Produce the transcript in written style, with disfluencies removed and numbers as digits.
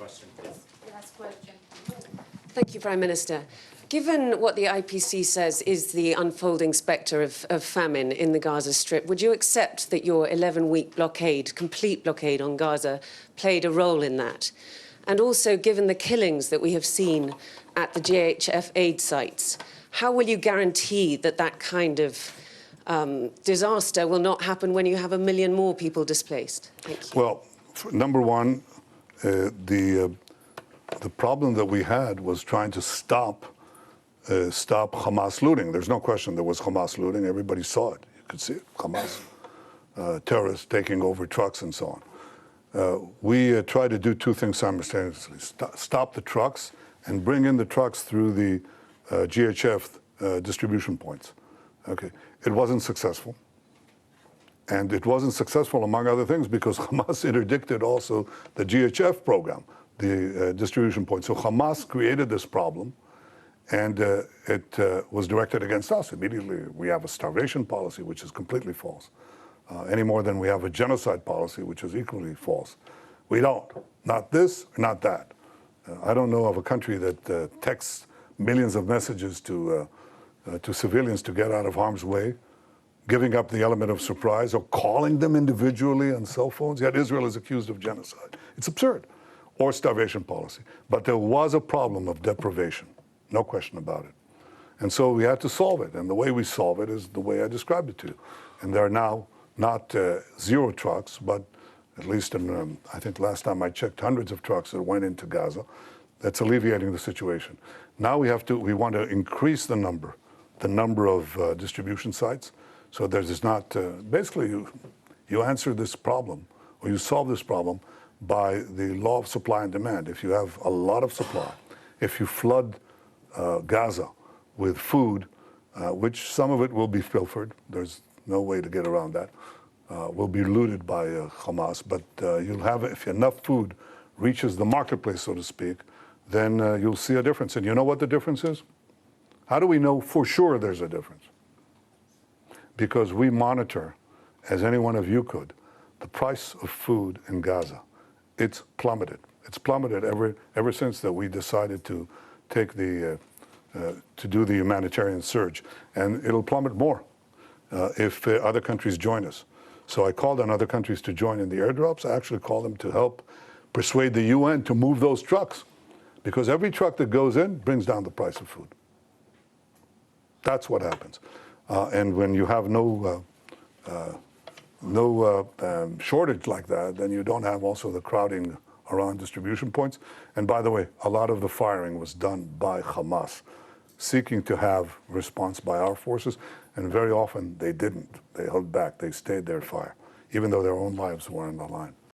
question, please. Last question. Thank you, Prime Minister. Given what the IPC says is the unfolding spectre of famine in the Gaza Strip, would you accept that your 11-week blockade, complete blockade on Gaza, played a role in that? And also, given the killings that we have seen at the GHF aid sites, how will you guarantee that that kind of disaster will not happen when you have 1 million more people displaced? Thank you. Well, number one, the problem that we had was trying to stop Hamas looting. There's no question there was Hamas looting. Everybody saw it. You could see it. Hamas terrorists taking over trucks and so on. We tried to do two things simultaneously. Stop the trucks and bring in the trucks through the GHF distribution points. Okay. It wasn't successful. And it wasn't successful, among other things, because Hamas interdicted also the GHF program, the distribution point. So Hamas created this problem, and it was directed against us. Immediately, we have a starvation policy, which is completely false, any more than we have a genocide policy, which is equally false. We don't. Not this, not that. I don't know of a country that texts millions of messages to civilians to get out of harm's way, giving up the element of surprise, or calling them individually on cell phones. Yet Israel is accused of genocide. It's absurd. Or starvation policy. But there was a problem of deprivation. No question about it. And so we had to solve it. And the way we solve it is the way I described it to you. And there are now not 0 trucks, but at least in, I think last time I checked, hundreds of trucks that went into Gaza. That's alleviating the situation. Now we want to increase the number of distribution sites. So there's not, basically you answer this problem, or you solve this problem by the law of supply and demand. If you have a lot of supply, if you flood Gaza with food, which some of it will be pilfered, there's no way to get around that, will be looted by Hamas, but you'll have, if enough food reaches the marketplace, so to speak, then you'll see a difference. And you know what the difference is? How do we know for sure there's a difference? Because we monitor, as any one of you could, the price of food in Gaza. It's plummeted. It's plummeted ever since that we decided to take to do the humanitarian surge, and it'll plummet more if other countries join us. So I called on other countries to join in the airdrops. I actually called them to help persuade the UN to move those trucks, because every truck that goes in brings down the price of food. That's what happens. And when you have no shortage like that, then you don't have also the crowding around distribution points. And by the way, a lot of the firing was done by Hamas, seeking to have response by our forces, and very often they didn't. They held back. They stayed their fire, even though their own lives were on the line.